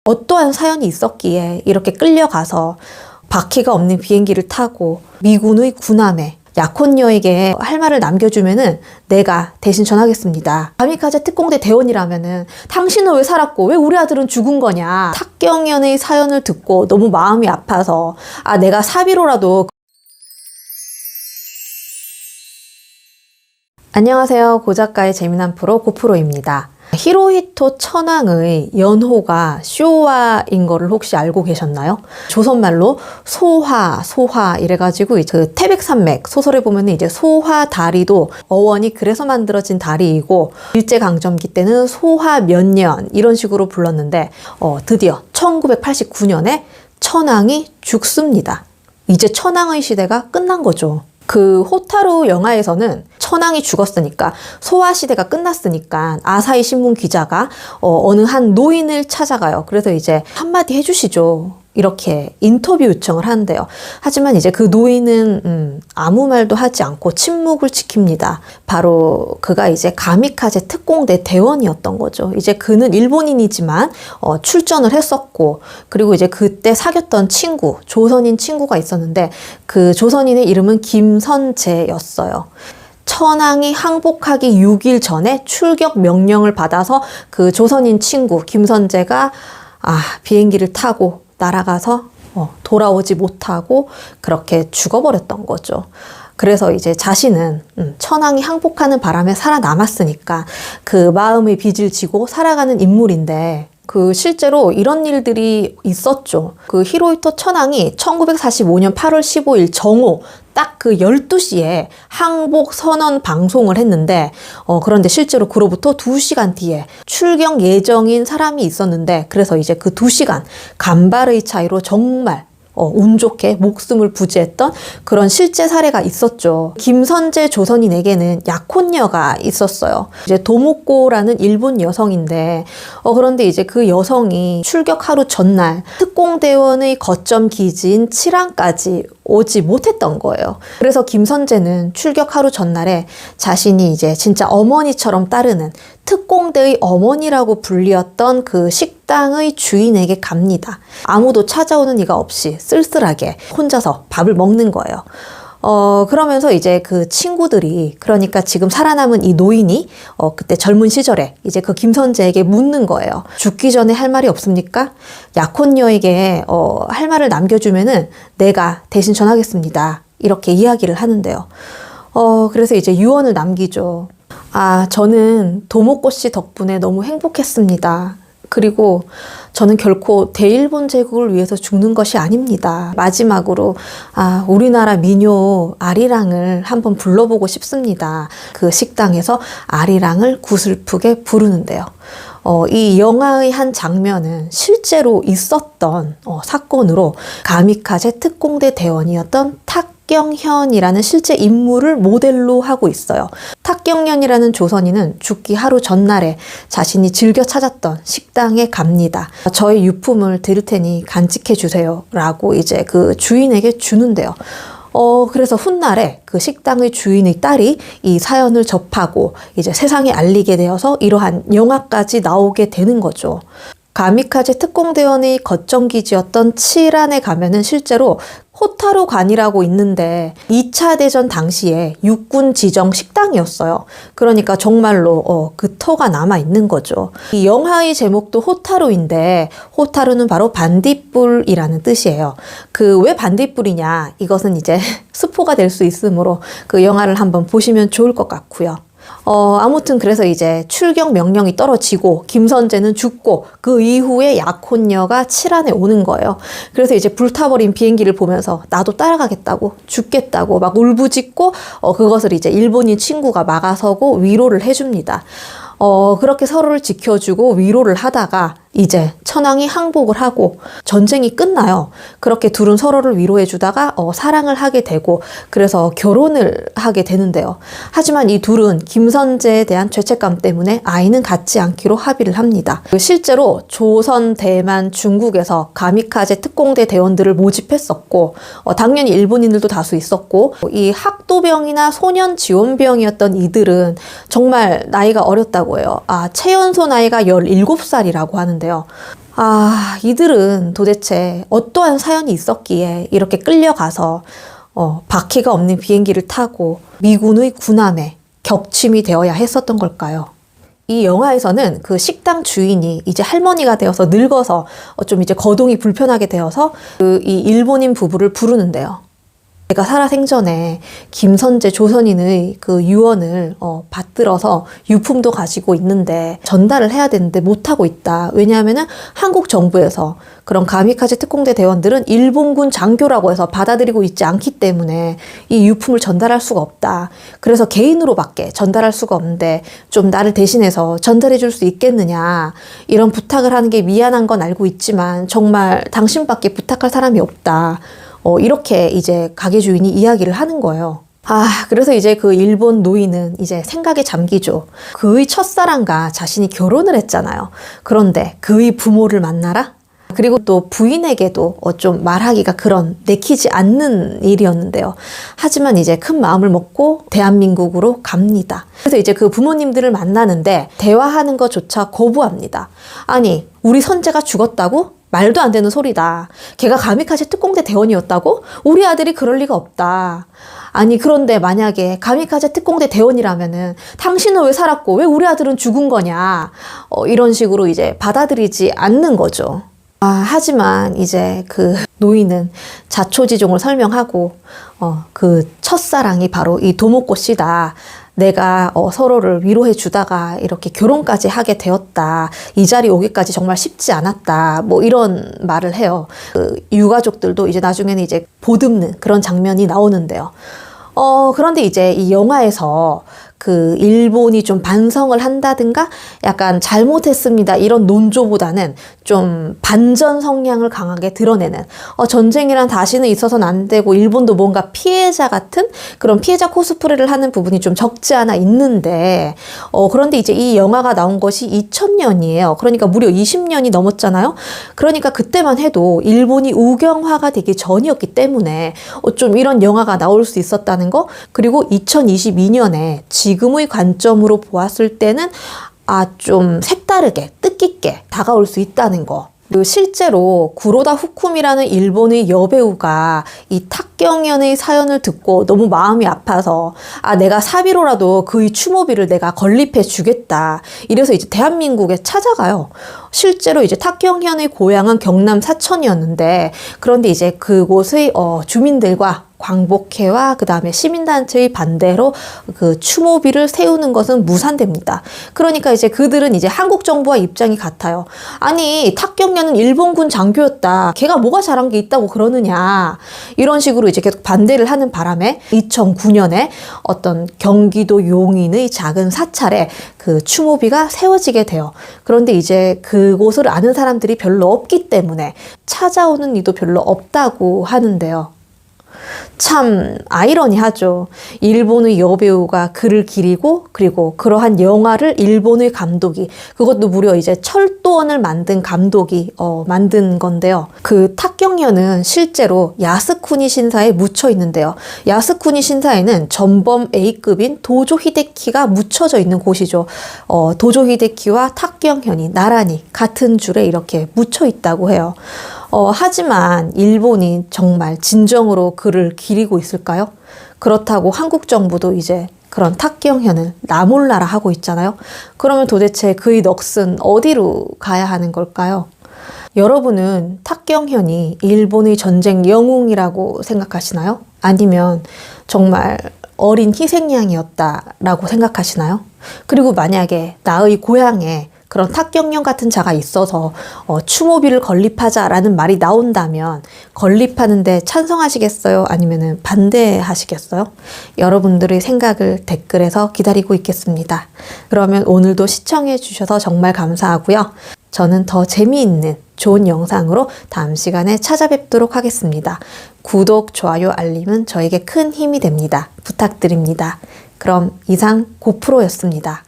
어떠한 사연이 있었기에 이렇게 끌려가서 바퀴가 없는 비행기를 타고 미군의 군함에 약혼녀에게 할 말을 남겨주면은 내가 대신 전하겠습니다. 가미카제 특공대 대원이라면은 당신은 왜 살았고 왜 우리 아들은 죽은 거냐. 탁경연의 사연을 듣고 너무 마음이 아파서 내가 사비로라도. 안녕하세요. 고작가의 재미난 프로 고프로입니다. 히로히토 천황의 연호가 쇼와인 거를 혹시 알고 계셨나요? 조선말로 소화 이래가지고 그 태백산맥 소설에 보면 이제 소화다리도 어원이 그래서 만들어진 다리이고 일제강점기 때는 소화면년 이런 식으로 불렀는데 드디어 1989년에 천황이 죽습니다. 이제 천황의 시대가 끝난 거죠. 그 호타루 영화에서는 천황이 죽었으니까 소화시대가 끝났으니까 아사히 신문 기자가 어느 한 노인을 찾아가요. 그래서 이제 한마디 해주시죠. 이렇게 인터뷰 요청을 하는데요. 하지만 이제 그 노인은 아무 말도 하지 않고 침묵을 지킵니다. 바로 그가 이제 가미카제 특공대 대원이었던 거죠. 이제 그는 일본인이지만 출전을 했었고, 그리고 이제 그때 사귀었던 친구, 조선인 친구가 있었는데 그 조선인의 이름은 김선재였어요. 천황이 항복하기 6일 전에 출격 명령을 받아서 그 조선인 친구 김선재가 비행기를 타고 날아가서 돌아오지 못하고 그렇게 죽어버렸던 거죠. 그래서 이제 자신은 천황이 항복하는 바람에 살아남았으니까 그 마음의 빚을 지고 살아가는 인물인데, 그 실제로 이런 일들이 있었죠. 그 히로히토 천황이 1945년 8월 15일 정오 딱 그 12시에 항복 선언 방송을 했는데 그런데 실제로 그로부터 2시간 뒤에 출격 예정인 사람이 있었는데, 그래서 이제 그 2시간 간발의 차이로 정말 운 좋게 목숨을 부지했던 그런 실제 사례가 있었죠. 김선재 조선인에게는 약혼녀가 있었어요. 이제 도모코라는 일본 여성인데 그런데 이제 그 여성이 출격 하루 전날 특공대원의 거점 기지인 칠안까지 오지 못했던 거예요. 그래서 김선재는 출격 하루 전날에 자신이 이제 진짜 어머니처럼 따르는 특공대의 어머니라고 불리었던 그 식당의 주인에게 갑니다. 아무도 찾아오는 이가 없이 쓸쓸하게 혼자서 밥을 먹는 거예요. 그러면서 이제 그 친구들이, 그러니까 지금 살아남은 이 노인이 그때 젊은 시절에 이제 그 김선재에게 묻는 거예요. 죽기 전에 할 말이 없습니까? 약혼녀에게 할 말을 남겨주면은 내가 대신 전하겠습니다. 이렇게 이야기를 하는데요. 그래서 이제 유언을 남기죠. 저는 도모코 씨 덕분에 너무 행복했습니다. 그리고 저는 결코 대일본 제국을 위해서 죽는 것이 아닙니다. 마지막으로 우리나라 민요 아리랑을 한번 불러보고 싶습니다. 그 식당에서 아리랑을 구슬프게 부르는데요. 이 영화의 한 장면은 실제로 있었던 사건으로 가미카제 특공대 대원이었던 탁경현이라는 실제 인물을 모델로 하고 있어요. 탁경현이라는 조선인은 죽기 하루 전날에 자신이 즐겨 찾았던 식당에 갑니다. 저의 유품을 드릴 테니 간직해 주세요 라고 이제 그 주인에게 주는데요. 그래서 훗날에 그 식당의 주인의 딸이 이 사연을 접하고 이제 세상에 알리게 되어서 이러한 영화까지 나오게 되는 거죠. 가미카제 특공대원의 거점기지였던 칠안에 가면은 실제로 호타루관이라고 있는데 2차 대전 당시에 육군 지정 식당이었어요. 그러니까 정말로 그 터가 남아 있는 거죠. 이 영화의 제목도 호타루인데 호타루는 바로 반딧불이라는 뜻이에요. 그 왜 반딧불이냐, 이것은 이제 스포가 될 수 있으므로 그 영화를 한번 보시면 좋을 것 같고요. 아무튼 그래서 이제 출격 명령이 떨어지고 김선재는 죽고 그 이후에 약혼녀가 칠안에 오는 거예요. 그래서 이제 불타버린 비행기를 보면서 나도 따라가겠다고, 죽겠다고 막 울부짖고 그것을 이제 일본인 친구가 막아서고 위로를 해줍니다. 그렇게 서로를 지켜주고 위로를 하다가 이제 천황이 항복을 하고 전쟁이 끝나요. 그렇게 둘은 서로를 위로해주다가 사랑을 하게 되고 그래서 결혼을 하게 되는데요. 하지만 이 둘은 김선재에 대한 죄책감 때문에 아이는 갖지 않기로 합의를 합니다. 실제로 조선, 대만, 중국에서 가미카제 특공대 대원들을 모집했었고 당연히 일본인들도 다수 있었고 이 학도병이나 소년지원병이었던 이들은 정말 나이가 어렸다고 해요. 최연소 나이가 17살이라고 하는데요. 이들은 도대체 어떠한 사연이 있었기에 이렇게 끌려가서 바퀴가 없는 비행기를 타고 미군의 군함에 격침이 되어야 했었던 걸까요? 이 영화에서는 그 식당 주인이 이제 할머니가 되어서 늙어서 좀 이제 거동이 불편하게 되어서 이 일본인 부부를 부르는데요. 내가 살아생전에 김선재 조선인의 그 유언을 받들어서 유품도 가지고 있는데 전달을 해야 되는데 못하고 있다. 왜냐하면은 한국 정부에서 그런 가미카제 특공대 대원들은 일본군 장교라고 해서 받아들이고 있지 않기 때문에 이 유품을 전달할 수가 없다. 그래서 개인으로밖에 전달할 수가 없는데 좀 나를 대신해서 전달해 줄 수 있겠느냐. 이런 부탁을 하는 게 미안한 건 알고 있지만 정말 당신밖에 부탁할 사람이 없다. 이렇게 이제 가게 주인이 이야기를 하는 거예요. 그래서 이제 그 일본 노인은 이제 생각에 잠기죠. 그의 첫사랑과 자신이 결혼을 했잖아요. 그런데 그의 부모를 만나라? 그리고 또 부인에게도 좀 말하기가 그런 내키지 않는 일이었는데요. 하지만 이제 큰 마음을 먹고 대한민국으로 갑니다. 그래서 이제 그 부모님들을 만나는데 대화하는 것조차 거부합니다. 아니, 우리 선재가 죽었다고? 말도 안 되는 소리다. 걔가 가미카제 특공대 대원이었다고? 우리 아들이 그럴 리가 없다. 아니, 그런데 만약에 가미카제 특공대 대원이라면은 당신은 왜 살았고 왜 우리 아들은 죽은 거냐? 이런 식으로 이제 받아들이지 않는 거죠. 하지만 이제 그 노인은 자초지종을 설명하고 그 첫사랑이 바로 이 도모코 씨다. 내가 서로를 위로해 주다가 이렇게 결혼까지 하게 되었다. 이 자리 오기까지 정말 쉽지 않았다. 뭐 이런 말을 해요. 그 유가족들도 이제 나중에는 이제 보듬는 그런 장면이 나오는데요. 그런데 이제 이 영화에서 그 일본이 좀 반성을 한다든가 약간 잘못했습니다 이런 논조보다는 좀 반전 성향을 강하게 드러내는 전쟁이란 다시는 있어서는 안 되고 일본도 뭔가 피해자 같은 그런 피해자 코스프레를 하는 부분이 좀 적지 않아 있는데 그런데 이제 이 영화가 나온 것이 2000년이에요. 그러니까 무려 20년이 넘었잖아요. 그러니까 그때만 해도 일본이 우경화가 되기 전이었기 때문에 좀 이런 영화가 나올 수 있었다는 거. 그리고 2022년에 지금의 관점으로 보았을 때는 좀 색다르게 뜻깊게 다가올 수 있다는 거. 그리고 실제로 구로다 후쿰이라는 일본의 여배우가 이 탁경연의 사연을 듣고 너무 마음이 아파서 내가 사비로라도 그의 추모비를 내가 건립해 주겠다. 이래서 이제 대한민국에 찾아가요. 실제로 이제 탁경연의 고향은 경남 사천이었는데 그런데 이제 그곳의 주민들과 광복회와 그 다음에 시민단체의 반대로 그 추모비를 세우는 것은 무산됩니다. 그러니까 이제 그들은 이제 한국 정부와 입장이 같아요. 아니, 탁경연은 일본군 장교였다. 걔가 뭐가 잘한 게 있다고 그러느냐. 이런 식으로 이제 계속 반대를 하는 바람에 2009년에 어떤 경기도 용인의 작은 사찰에 그 추모비가 세워지게 돼요. 그런데 이제 그곳을 아는 사람들이 별로 없기 때문에 찾아오는 이도 별로 없다고 하는데요. 참 아이러니하죠. 일본의 여배우가 글을 기리고 그리고 그러한 영화를 일본의 감독이 그것도 무려 이제 철도원을 만든 감독이 만든 건데요. 그 탁경연은 실제로 야스쿠니 신사에 묻혀 있는데요. 야스쿠니 신사에는 전범 A급인 도조 히데키가 묻혀져 있는 곳이죠. 도조 히데키와 탁경연이 나란히 같은 줄에 이렇게 묻혀 있다고 해요. 하지만 일본이 정말 진정으로 그를 기리고 있을까요? 그렇다고 한국 정부도 이제 그런 탁경현을 나몰라라 하고 있잖아요. 그러면 도대체 그의 넋은 어디로 가야 하는 걸까요? 여러분은 탁경현이 일본의 전쟁 영웅이라고 생각하시나요? 아니면 정말 어린 희생양이었다라고 생각하시나요? 그리고 만약에 나의 고향에 그런 탁경연 같은 자가 있어서 추모비를 건립하자라는 말이 나온다면 건립하는데 찬성하시겠어요? 아니면 반대하시겠어요? 여러분들의 생각을 댓글에서 기다리고 있겠습니다. 그러면 오늘도 시청해 주셔서 정말 감사하고요. 저는 더 재미있는 좋은 영상으로 다음 시간에 찾아뵙도록 하겠습니다. 구독, 좋아요, 알림은 저에게 큰 힘이 됩니다. 부탁드립니다. 그럼 이상 고프로였습니다.